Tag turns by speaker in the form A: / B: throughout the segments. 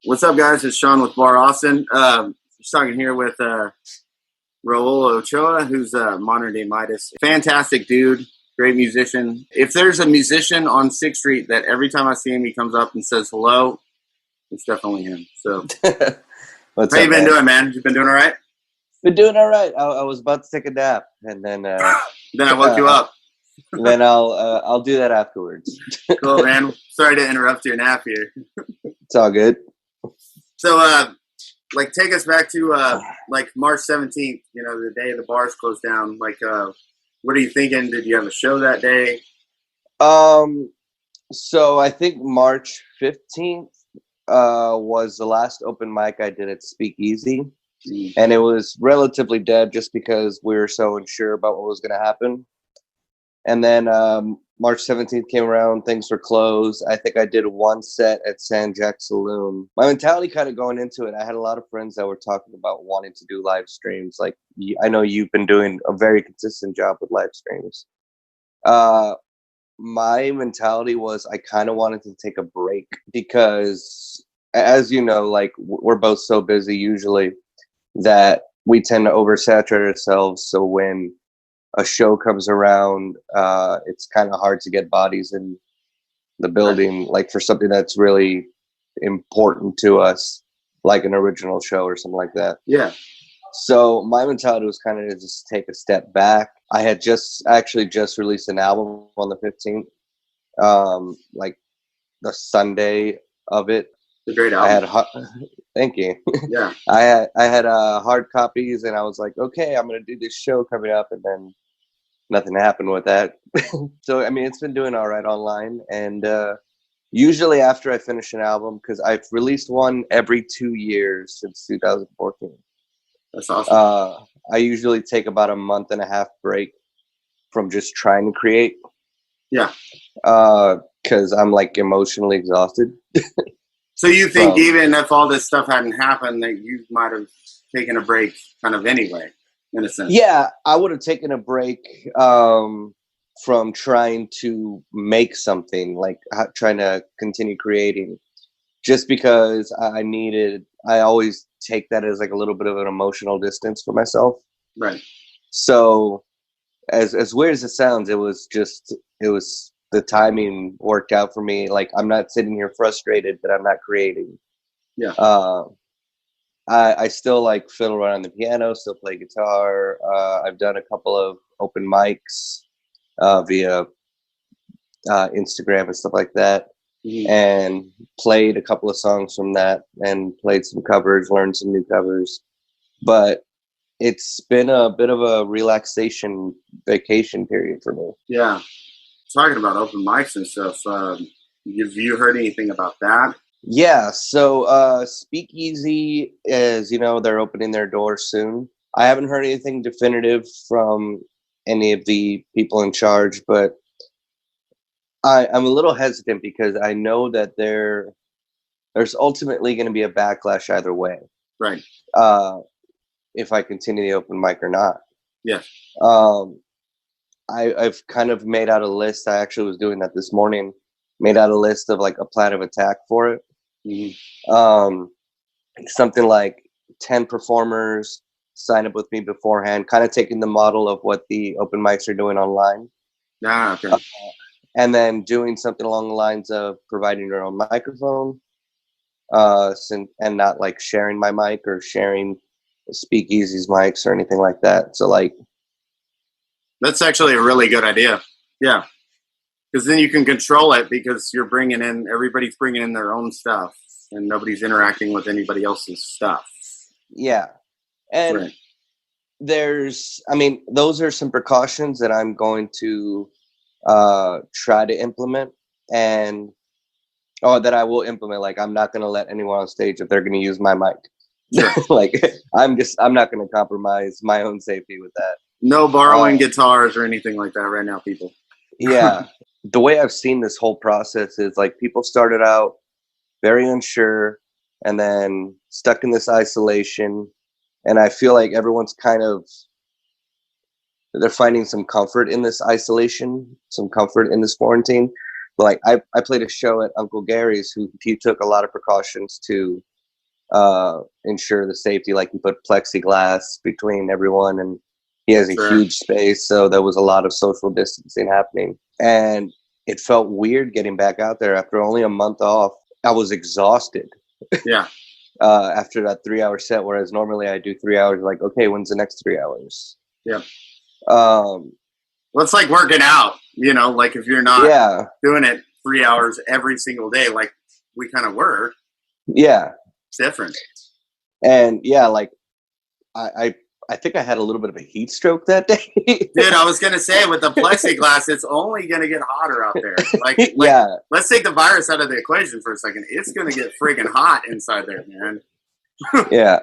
A: What's up, guys? It's Sean with Bar Austin. Just talking here with Raul Ochoa, who's a modern day Midas. Fantastic dude, great musician. If there's a musician on 6th Street that every time I see him, he comes up and says hello, it's definitely him. So,
B: What's
A: how
B: up,
A: you been
B: man?
A: doing, man? You been doing all right?
B: Been doing all right. I was about to take a nap, and then
A: Then I woke you up.
B: then I'll do that afterwards.
A: Cool, man. Sorry to interrupt your nap here.
B: It's all good.
A: So, take us back to March 17th. You know, the day the bars closed down. What are you thinking? Did you have a show that day?
B: So I think March 15th was the last open mic I did at Speakeasy, and it was relatively dead just because we were so unsure about what was going to happen. And then March 17th came around, things were closed. I think I did one set at San Jack Saloon. My mentality kind of going into it, I had a lot of friends that were talking about wanting to do live streams. Like, I know you've been doing a very consistent job with live streams. My mentality was I kind of wanted to take a break because, as you know, like, we're both so busy usually that we tend to oversaturate ourselves. So when a show comes around, it's kind of hard to get bodies in the building, like for something that's really important to us, like an original show or something like that.
A: Yeah.
B: So my mentality was kind of to just take a step back. I had just released an album on the 15th, like the Sunday of it.
A: It's a great album.
B: Thank you.
A: Yeah.
B: I had hard copies, and I was like, okay, I'm gonna do this show coming up, and then nothing happened with that. So I mean, it's been doing all right online, and usually after I finish an album, because I've released one every 2 years since 2014.
A: That's awesome.
B: I usually take about a month and a half break from just trying to create.
A: Yeah.
B: Because I'm like emotionally exhausted.
A: So you think even if all this stuff hadn't happened, that you might have taken a break kind of anyway, in a sense?
B: Yeah, I would have taken a break from trying to make something, like trying to continue creating, just because I always take that as like a little bit of an emotional distance for myself.
A: Right.
B: So as weird as it sounds, it was the timing worked out for me. Like, I'm not sitting here frustrated that I'm not creating.
A: Yeah.
B: I still like fiddle around on the piano, still play guitar. I've done a couple of open mics via Instagram and stuff like that, and played a couple of songs from that, and played some covers, learned some new covers. But it's been a bit of a relaxation vacation period for me.
A: Yeah. Talking about open mics and stuff, have you heard anything about that?
B: Yeah, so Speakeasy, as you know, they're opening their doors soon. I haven't heard anything definitive from any of the people in charge, but I'm a little hesitant because I know that there's ultimately going to be a backlash either way.
A: Right.
B: If I continue the open mic or not.
A: Yeah.
B: I've kind of made out a list. I actually was doing that this morning. Made out a list of like a plan of attack for it. Something like 10 performers sign up with me beforehand, kind of taking the model of what the open mics are doing online.
A: Okay.
B: And then doing something along the lines of providing your own microphone, and not like sharing my mic or sharing Speakeasy's mics or anything like that. So like,
A: that's actually a really good idea. Yeah. Because then you can control it because everybody's bringing in their own stuff and nobody's interacting with anybody else's stuff.
B: Yeah. And those are some precautions that I'm going to try to implement, and that I will implement. Like, I'm not going to let anyone on stage if they're going to use my mic. Yeah. Like, I'm not going to compromise my own safety with that.
A: No borrowing guitars or anything like that right now, people.
B: Yeah. The way I've seen this whole process is like people started out very unsure and then stuck in this isolation. And I feel like everyone's they're finding some comfort in this isolation, some comfort in this quarantine. But like I played a show at Uncle Gary's, he took a lot of precautions to ensure the safety. Like he put plexiglass between everyone, and he has a huge space, so there was a lot of social distancing happening. And it felt weird getting back out there after only a month off. I was exhausted.
A: Yeah.
B: After that 3-hour set, whereas normally I do 3 hours. Like, okay, when's the next 3 hours?
A: Yeah. Well, it's like working out. You know, like if you're not doing it 3 hours every single day, like we kind of were.
B: Yeah.
A: It's different.
B: And yeah, like I think I had a little bit of a heat stroke that day.
A: Dude, I was gonna say with the plexiglass, it's only gonna get hotter out there. Like
B: yeah.
A: Let's take the virus out of the equation for a second. It's gonna get friggin' hot inside there, man.
B: Yeah.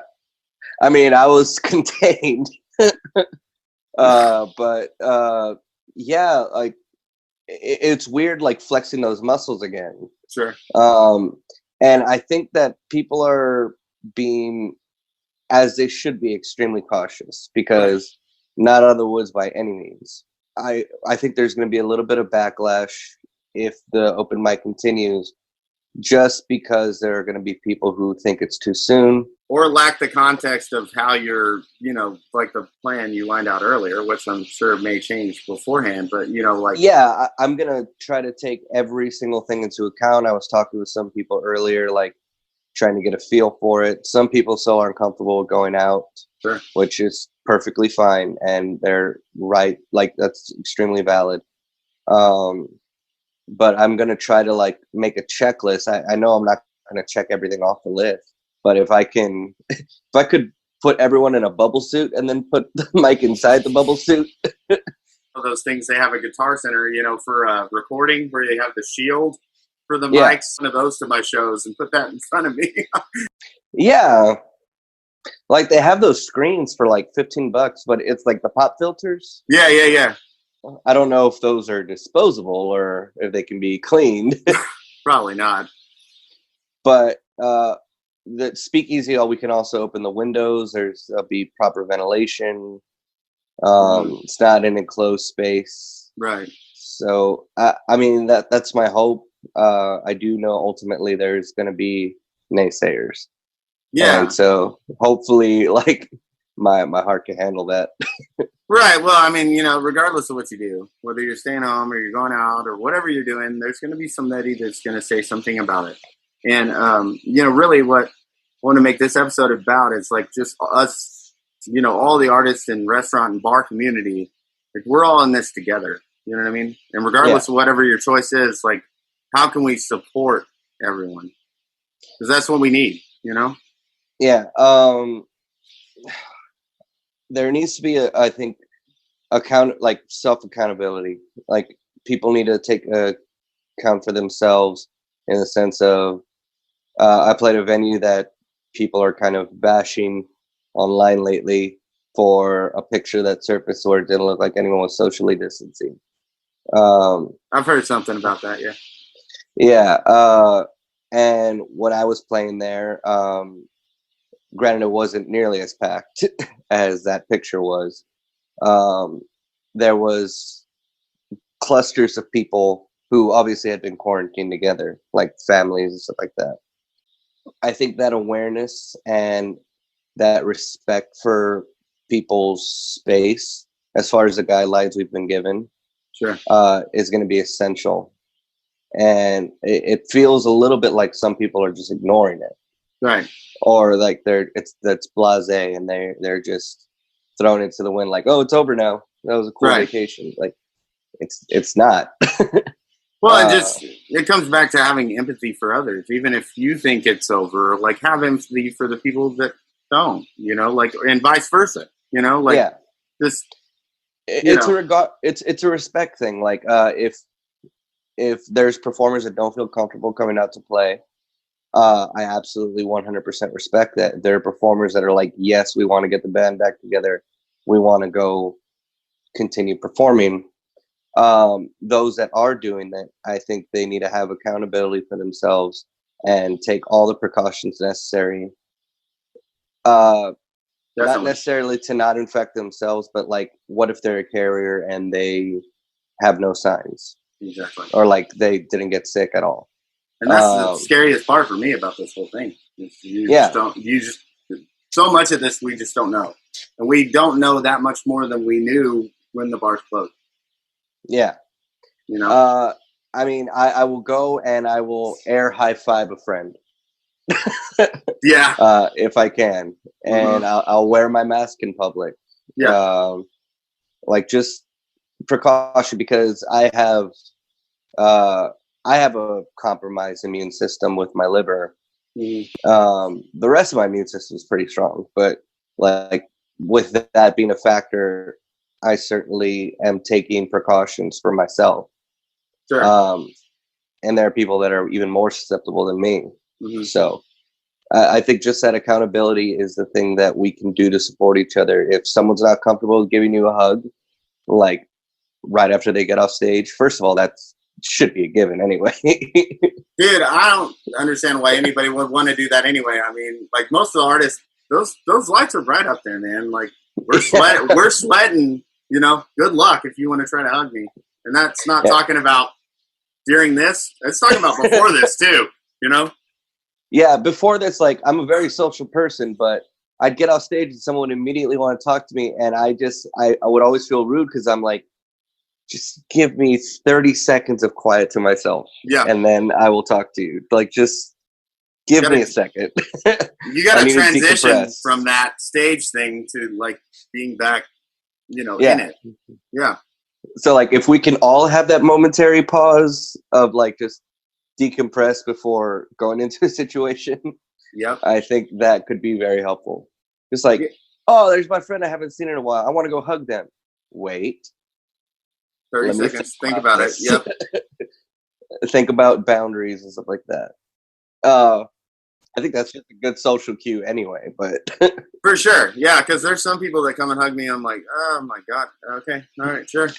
B: I mean, I was contained. But yeah, like it's weird, like flexing those muscles again.
A: Sure.
B: And I think that people are being, as they should be, extremely cautious, because not out of the woods by any means. I think there's going to be a little bit of backlash if the open mic continues, just because there are going to be people who think it's too soon.
A: Or lack the context of how you're, you know, like the plan you lined out earlier, which I'm sure may change beforehand, but, you know, like...
B: Yeah, I'm going to try to take every single thing into account. I was talking with some people earlier, like, trying to get a feel for it. Some people still aren't comfortable with going out,
A: sure,
B: which is perfectly fine, and they're right. Like, that's extremely valid. But I'm going to try to, like, make a checklist. I know I'm not going to check everything off the list, but if I could put everyone in a bubble suit and then put the mic inside the bubble suit.
A: Those things, they have a Guitar Center, you know, for recording, where they have the shield for the mics. One of those to my shows, and put that in front of me.
B: Yeah. Like, they have those screens for like $15, but it's like the pop filters.
A: Yeah.
B: I don't know if those are disposable or if they can be cleaned.
A: Probably not.
B: But the speakeasy, we can also open the windows. There'll be proper ventilation. It's not an enclosed space.
A: Right.
B: So I mean, that's my hope. I do know ultimately there's going to be naysayers.
A: Yeah.
B: And so hopefully, like, my heart can handle that.
A: Right. Well, I mean, you know, regardless of what you do, whether you're staying home or you're going out or whatever you're doing, there's going to be somebody that's going to say something about it. And, you know, really what I want to make this episode about is like just us, you know, all the artists and restaurant and bar community, like, we're all in this together. You know what I mean? And regardless of whatever your choice is, like, how can we support everyone? Because that's what we need, you know?
B: Yeah. There needs to be I think, like self accountability. Like, people need to take account for themselves, in the sense of, I played a venue that people are kind of bashing online lately for a picture that surfaced where it didn't look like anyone was socially distancing.
A: I've heard something about that. Yeah.
B: Yeah. And when I was playing there, granted, it wasn't nearly as packed as that picture was. There was clusters of people who obviously had been quarantined together, like families and stuff like that. I think that awareness and that respect for people's space, as far as the guidelines we've been given,
A: sure,
B: is going to be essential. And it feels a little bit like some people are just ignoring it.
A: Right.
B: Or like that's blasé, and they're just thrown into the wind, like, oh, it's over now. That was a cool vacation. Like, it's not.
A: Well, it comes back to having empathy for others, even if you think it's over. Like, have empathy for the people that don't, you know, like, and vice versa. You know, like, just
B: it's a respect thing. Like, if there's performers that don't feel comfortable coming out to play, I absolutely 100% respect that. There are performers that are like, yes, we want to get the band back together. We want to go continue performing. Those that are doing that, I think they need to have accountability for themselves and take all the precautions necessary. Not necessarily to not infect themselves, but like, what if they're a carrier and they have no signs?
A: Exactly.
B: Or like they didn't get sick at all.
A: And that's the scariest part for me about this whole thing. You just don't. You just so much of this we just don't know, and we don't know that much more than we knew when the bars closed.
B: Yeah.
A: You know.
B: I mean, I will go and I will air high five a friend.
A: Yeah.
B: If I can, and I'll wear my mask in public.
A: Yeah.
B: Like just precaution, because I have a compromised immune system with my liver. The rest of my immune system is pretty strong, but like with that being a factor, I certainly am taking precautions for myself.
A: Sure.
B: And there are people that are even more susceptible than me. So I think just that accountability is the thing that we can do to support each other. If someone's not comfortable giving you a hug, like right after they get off stage, first of all, that should be a given anyway.
A: Dude, I don't understand why anybody would want to do that anyway. I mean, like most of the artists, those lights are bright up there, man. Like we're sweating. You know, good luck if you want to try to hug me. And that's not talking about during this. It's talking about before this too. You know.
B: Yeah, before this, like I'm a very social person, but I'd get off stage and someone would immediately want to talk to me, and I would always feel rude because I'm like, just give me 30 seconds of quiet to myself.
A: Yeah.
B: And then I will talk to you. Like, just give me a second.
A: You got to transition from that stage thing to like being back, you know, in it. Yeah.
B: So like, if we can all have that momentary pause of like, just decompress before going into a situation.
A: Yep.
B: I think that could be very helpful. Just like, oh, there's my friend I haven't seen in a while. I want to go hug them. Wait.
A: 30 seconds. Think about it. Yep.
B: Think about boundaries and stuff like that. I think that's just a good social cue anyway, but
A: for sure. Yeah. Cause there's some people that come and hug me. I'm like, oh my God. Okay. All right. Sure.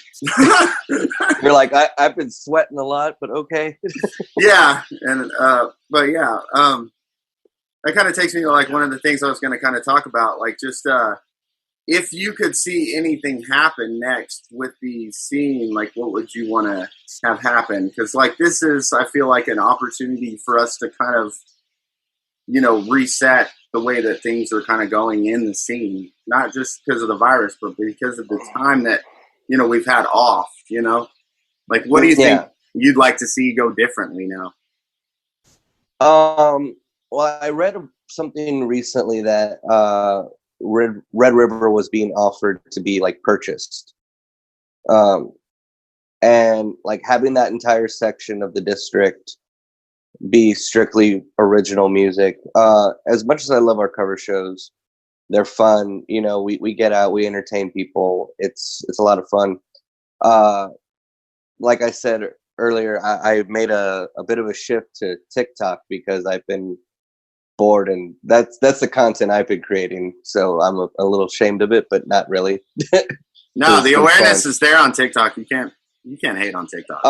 B: You're like, I've been sweating a lot, but okay.
A: Yeah. And, but yeah, that kind of takes me to like one of the things I was going to kind of talk about, like just, if you could see anything happen next with the scene, like what would you want to have happen? Because like this is, I feel like an opportunity for us to kind of, you know, reset the way that things are kind of going in the scene, not just because of the virus, but because of the time that, you know, we've had off, you know, like what do you think you'd like to see go differently now?
B: Well, I read something recently that, Red River was being offered to be like purchased, and like having that entire section of the district be strictly original music. As much as I love our cover shows, they're fun. You know, we get out, we entertain people. It's a lot of fun. Like I said earlier, I made a bit of a shift to TikTok because I've been bored, and that's the content I've been creating, so I'm a little ashamed of it, but not really.
A: No, the awareness is there on TikTok. You can't hate on TikTok.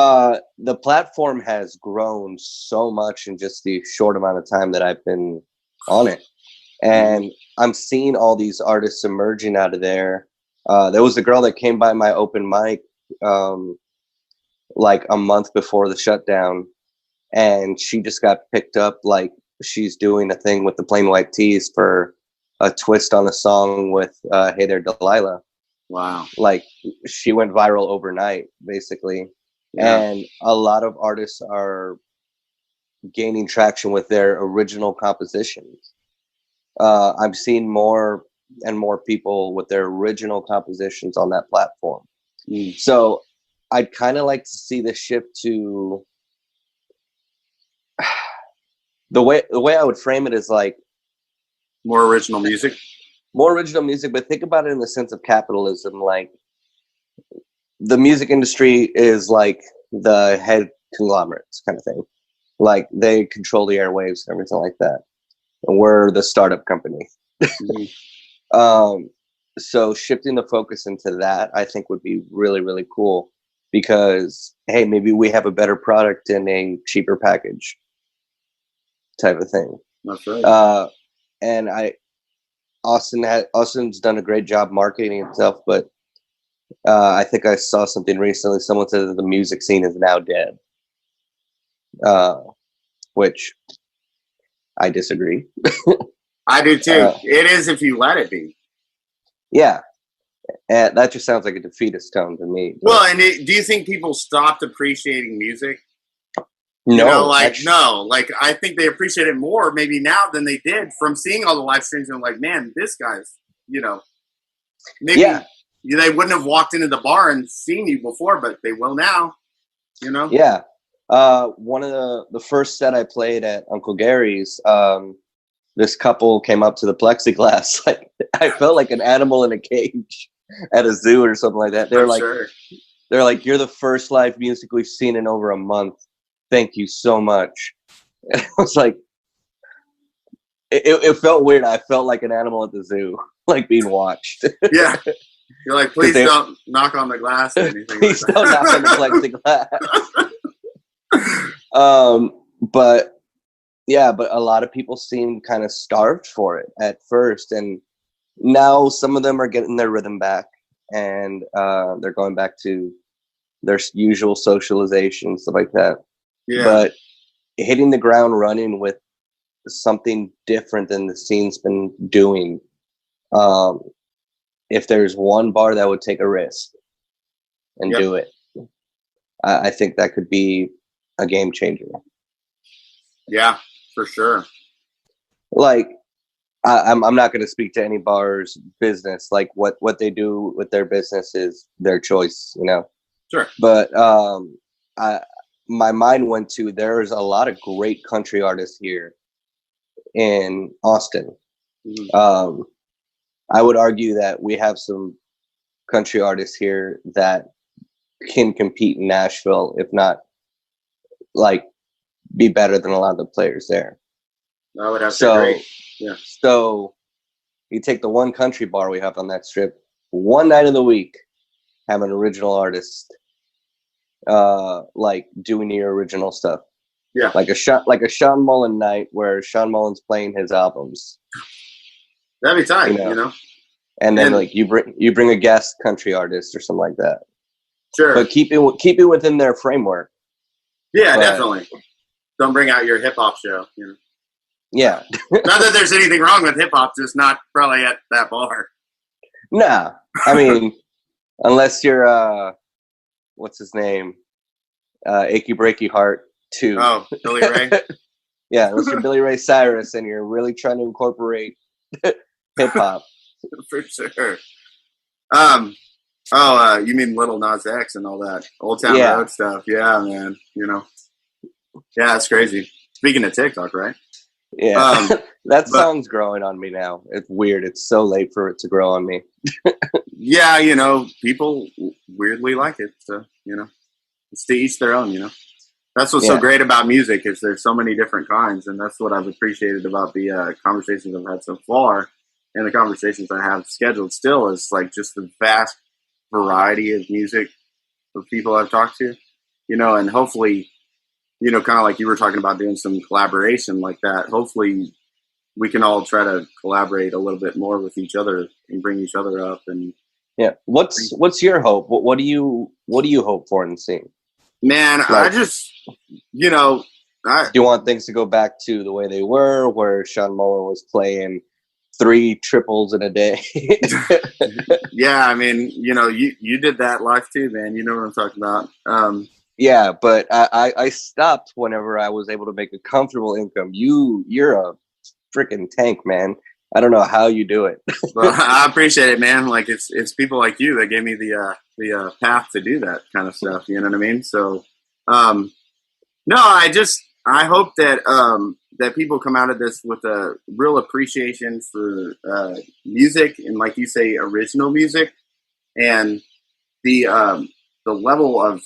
B: The platform has grown so much in just the short amount of time that I've been on it, and I'm seeing all these artists emerging out of there. There was a girl that came by my open mic like a month before the shutdown, and she just got picked up. Like, she's doing a thing with the Plain White Tees for a twist on a song with Hey There Delilah.
A: Wow.
B: Like, she went viral overnight, basically. Yeah. And a lot of artists are gaining traction with their original compositions. I'm seeing more and more people with their original compositions on that platform. So I'd kind of like to see the shift to the way I would frame it is like
A: more original music,
B: but think about it in the sense of capitalism. Like, the music industry is like the head conglomerates kind of thing. Like, they control the airwaves and everything like that. And we're the startup company. So shifting the focus into that, I think, would be really, really cool, because, hey, maybe we have a better product in a cheaper package type of thing.
A: That's right.
B: And Austin's done a great job marketing himself, but I think I saw something recently. Someone said that the music scene is now dead, which I disagree.
A: I do too. It is if you let it be.
B: Yeah. And that just sounds like a defeatist tone to me. But.
A: Well, and do you think people stopped appreciating music?
B: No,
A: Like I think they appreciate it more maybe now than they did from seeing all the live streams and like, man, this guy's, maybe they wouldn't have walked into the bar and seen you before, but they will now,
B: Yeah. One of the first set I played at Uncle Gary's, this couple came up to the plexiglass. Like I felt like an animal in a cage at a zoo or something like that. They're like, you're the first live music we've seen in over a month. Thank you so much. And I was like, it felt weird. I felt like an animal at the zoo, like being watched.
A: Yeah. You're like, please don't knock on the glass or anything.
B: Please don't knock on the plexiglass. But a lot of people seem kind of starved for it at first. And now some of them are getting their rhythm back and they're going back to their usual socialization, stuff like that. Yeah. But hitting the ground running with something different than the scene's been doing. If there's one bar that would take a risk and do it, I think that could be a game changer. Yeah,
A: for sure.
B: Like, I'm not going to speak to any bar's business. Like what they do with their business is their choice,
A: Sure.
B: But my mind went to, there's a lot of great country artists here in Austin. Mm-hmm. I would argue that we have some country artists here that can compete in Nashville, if not like be better than a lot of the players there.
A: I would have to agree. Yeah.
B: So you take the one country bar we have on that strip, one night of the week, have an original artist like doing your original stuff.
A: Yeah.
B: Like a Sean Mullen night where Sean Mullen's playing his albums.
A: That'd be tight,
B: And then like you bring a guest country artist or something like that.
A: Sure.
B: But keep it within their framework.
A: Yeah, definitely. Don't bring out your hip hop show,
B: Yeah.
A: Not that there's anything wrong with hip hop, just not probably at that bar.
B: Nah. I mean, unless you're what's his name? Achy Breaky Heart 2.
A: Oh, Billy Ray.
B: Yeah, unless you're Billy Ray Cyrus and you're really trying to incorporate hip hop.
A: For sure. You mean Little Nas X and all that Old Town Road stuff? Yeah, man. Yeah, it's crazy. Speaking of TikTok, right?
B: Yeah, that song's growing on me now. It's weird. It's so late for it to grow on me.
A: Yeah, people weirdly like it. So, it's to each their own, That's what's so great about music is there's so many different kinds. And that's what I've appreciated about the conversations I've had so far and the conversations I have scheduled still is like just the vast variety of music of people I've talked to, and hopefully, kind of like you were talking about doing some collaboration like that. Hopefully we can all try to collaborate a little bit more with each other and bring each other up. And
B: what's your hope? What do you hope for in the scene?
A: Man, I just, do
B: you want things to go back to the way they were, where Sean Mullen was playing 3 triples in a day?
A: Yeah, I mean, you did that live too, man. You know what I'm talking about.
B: Yeah, but I stopped whenever I was able to make a comfortable income. You're a freaking tank, man. I don't know how you do it.
A: Well, I appreciate it, man. Like it's people like you that gave me the path to do that kind of stuff. You know what I mean? So, no, I hope that that people come out of this with a real appreciation for music and, like you say, original music, and the level of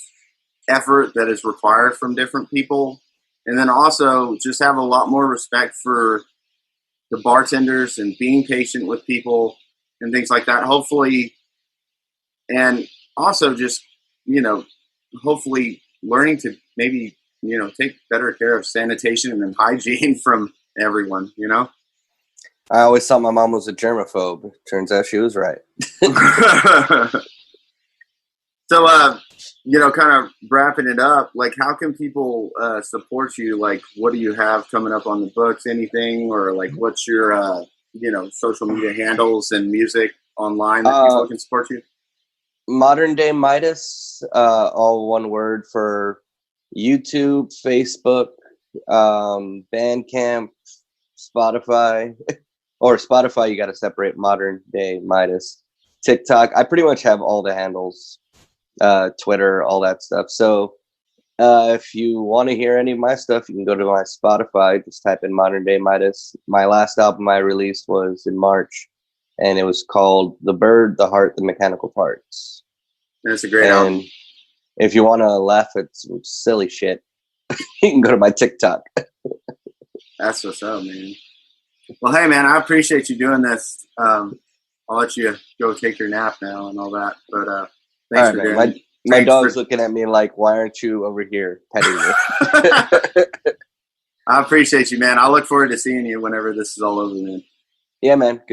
A: effort that is required from different people, and then also just have a lot more respect for the bartenders and being patient with people and things like that, hopefully. And also just, hopefully learning to maybe, take better care of sanitation and hygiene from everyone,
B: I always thought my mom was a germaphobe. Turns out she was right.
A: So, kind of wrapping it up, like, how can people support you? Like, what do you have coming up on the books? Anything, or like, what's your social media handles and music online that people can support you?
B: Modern Day Midas, all one word, for YouTube, Facebook, Bandcamp, Spotify. Or Spotify, you got to separate Modern Day Midas. TikTok, I pretty much have all the handles. Twitter, all that stuff. So if you want to hear any of my stuff, you can go to my Spotify. Just type in Modern Day Midas. My last album I released was in March, and it was called The Bird, the Heart, the Mechanical Parts.
A: That's a great album.
B: If you want to laugh at some silly shit, you can go to my TikTok.
A: That's what's up, man. Well, hey, man, I appreciate you doing this. I'll let you go take your nap now and all that. But thanks for doing it.
B: My dog's looking at me like, why aren't you over here petting me?
A: I appreciate you, man. I look forward to seeing you whenever this is all over, man.
B: Yeah, man.